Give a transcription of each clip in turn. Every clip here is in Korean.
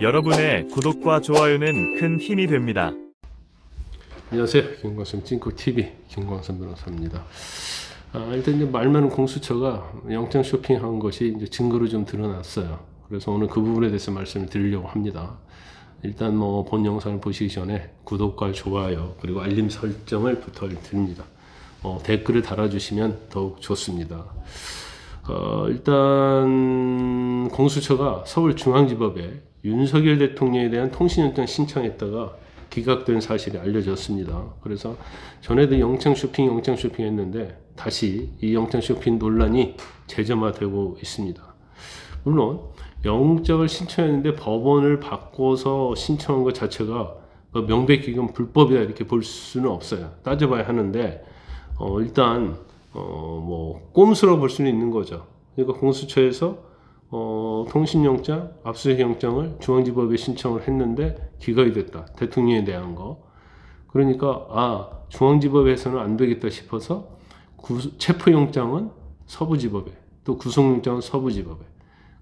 여러분의 구독과 좋아요는 큰 힘이 됩니다. 안녕하세요. 김광선 찐국TV 김광선 변호사입니다. 일단 이제 말 많은 공수처가 영장 쇼핑한 것이 이제 증거로 좀 드러났어요. 그래서 오늘 그 부분에 대해서 말씀을 드리려고 합니다. 일단 본 영상을 보시기 전에 구독과 좋아요 그리고 알림 설정을 부탁드립니다. 댓글을 달아주시면 더욱 좋습니다. 일단 공수처가 서울중앙지법에 윤석열 대통령에 대한 통신영장 신청했다가 기각된 사실이 알려졌습니다. 그래서 전에도 영장 쇼핑 했는데 다시 이 영장 쇼핑 논란이 재점화되고 있습니다. 물론 영장을 신청했는데 법원을 바꿔서 신청한 것 자체가 명백히 이건 불법이다 이렇게 볼 수는 없어요. 따져봐야 하는데 일단 꼼수라고 볼 수는 있는 거죠. 그러니까 공수처에서 통신영장, 압수수색영장을 중앙지법에 신청을 했는데 기각이 됐다. 대통령에 대한 거. 그러니까 중앙지법에서는 안 되겠다 싶어서 체포영장은 서부지법에, 또 구속영장은 서부지법에,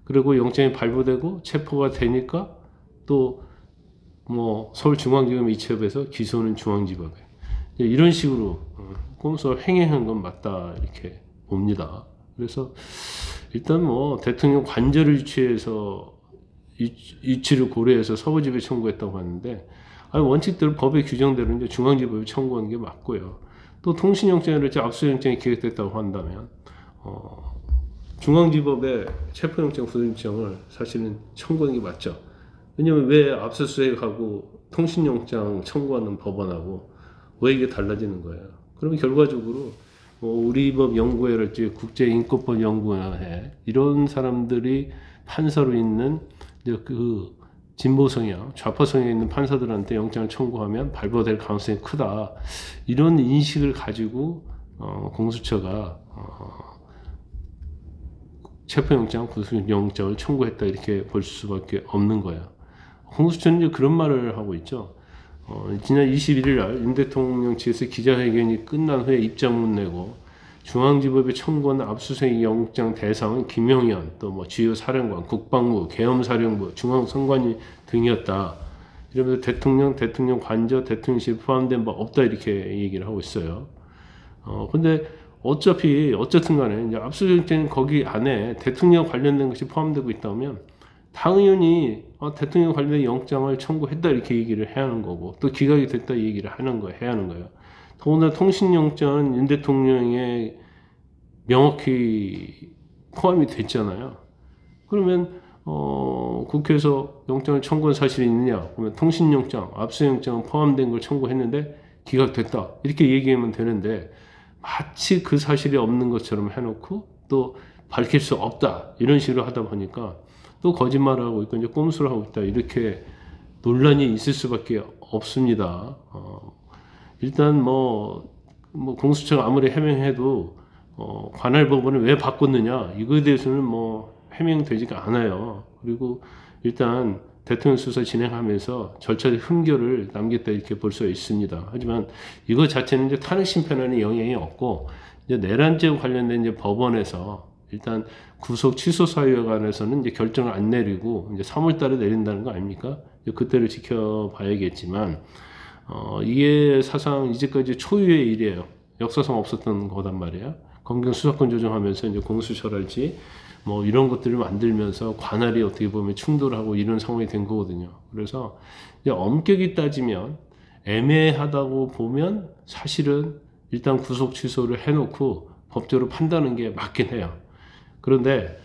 그리고 영장이 발부되고 체포가 되니까 또 서울중앙지검 이첩에서 기소는 중앙지법에, 이런 식으로 꼼수 횡행한 건 맞다 이렇게 봅니다. 그래서 일단 대통령 관저를 유치를 고려해서 서부지법에 청구했다고 하는데, 원칙대로 법의 규정대로 이제 중앙지법에 청구한 게 맞고요. 또 통신영장이랄지 압수영장이 기각됐다고 한다면 중앙지법에 체포영장, 구속영장을 사실은 청구하는 게 맞죠. 왜냐면 왜 압수수색하고 통신영장 청구하는 법원하고 왜 이게 달라지는 거예요? 그러면 결과적으로 우리 법 연구회랄지 국제인권법 연구회 이런 사람들이 판사로 있는 그 진보 성향, 좌파 성향에 있는 판사들한테 영장을 청구하면 발부될 가능성이 크다. 이런 인식을 가지고 공수처가 체포영장, 구속영장을 청구했다 이렇게 볼 수밖에 없는 거예요. 공수처는 이제 그런 말을 하고 있죠. 지난 21일 날 윤 대통령 측에서 기자회견이 끝난 후에 입장문 내고 중앙지법에 청구한 압수수색 영장 대상은 김영현, 또 주요 사령관, 국방부, 계엄사령부, 중앙선관위 등이었다. 이러면서 대통령 관저, 대통령실 포함된 바 없다 이렇게 얘기를 하고 있어요. 근데 어쨌든 간에 이제 압수수색된 거기 안에 대통령 관련된 것이 포함되고 있다면 당연히 대통령 관련된 영장을 청구했다 이렇게 얘기를 해야 하는 거고, 또 기각이 됐다 이 얘기를 해야 하는 거예요. 더군다나 통신영장은 윤 대통령에 명확히 포함이 됐잖아요. 그러면 국회에서 영장을 청구한 사실이 있느냐? 그러면 통신영장, 압수영장은 포함된 걸 청구했는데 기각됐다 이렇게 얘기하면 되는데, 마치 그 사실이 없는 것처럼 해놓고 또 밝힐 수 없다 이런 식으로 하다 보니까 또 거짓말을 하고 있고 이제 꼼수를 하고 있다 이렇게 논란이 있을 수밖에 없습니다. 일단 공수처가 아무리 해명해도 관할 법원을 왜 바꿨느냐 이거에 대해서는 해명되지가 않아요. 그리고 일단 대통령 수사 진행하면서 절차의 흠결을 남겼다 이렇게 볼 수 있습니다. 하지만 이거 자체는 이제 탄핵 심판에는 영향이 없고, 이제 내란죄와 관련된 이제 법원에서 일단 구속 취소 사유에 관해서는 이제 결정을 안 내리고 이제 3월 달에 내린다는 거 아닙니까? 그때를 지켜봐야겠지만, 이게 사상 이제까지 초유의 일이에요. 역사상 없었던 거단 말이에요. 검경 수사권 조정하면서 이제 공수처랄지 이런 것들을 만들면서 관할이 어떻게 보면 충돌하고 이런 상황이 된 거거든요. 그래서 이제 엄격히 따지면 애매하다고 보면 사실은 일단 구속 취소를 해놓고 법적으로 판단하는 게 맞긴 해요. 그런데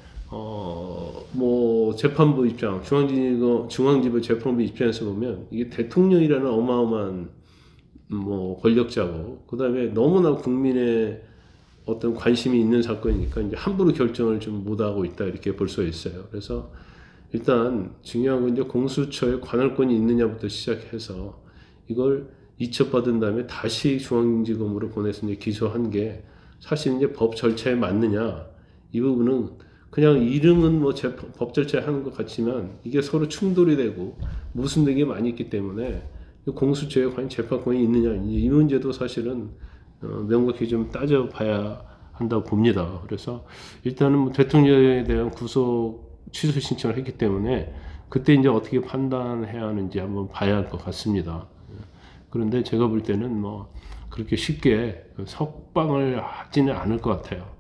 재판부 입장, 중앙지법 재판부 입장에서 보면 이게 대통령이라는 어마어마한 권력자고, 그 다음에 너무나 국민의 어떤 관심이 있는 사건이니까 이제 함부로 결정을 좀 못하고 있다 이렇게 볼 수 있어요. 그래서 일단 중요한 건 이제 공수처에 관할권이 있느냐부터 시작해서 이걸 이첩받은 다음에 다시 중앙지검으로 보내서 이제 기소한 게 사실 이제 법 절차에 맞느냐, 이 부분은 그냥 이름은 법 절차에 하는 것 같지만 이게 서로 충돌이 되고 모순된 게 많이 있기 때문에 공수처에 과연 재판권이 있느냐 이 문제도 사실은 명확히 좀 따져봐야 한다고 봅니다. 그래서 일단은 대통령에 대한 구속 취소 신청을 했기 때문에 그때 이제 어떻게 판단해야 하는지 한번 봐야 할 것 같습니다. 그런데 제가 볼 때는 뭐 그렇게 쉽게 석방을 하지는 않을 것 같아요.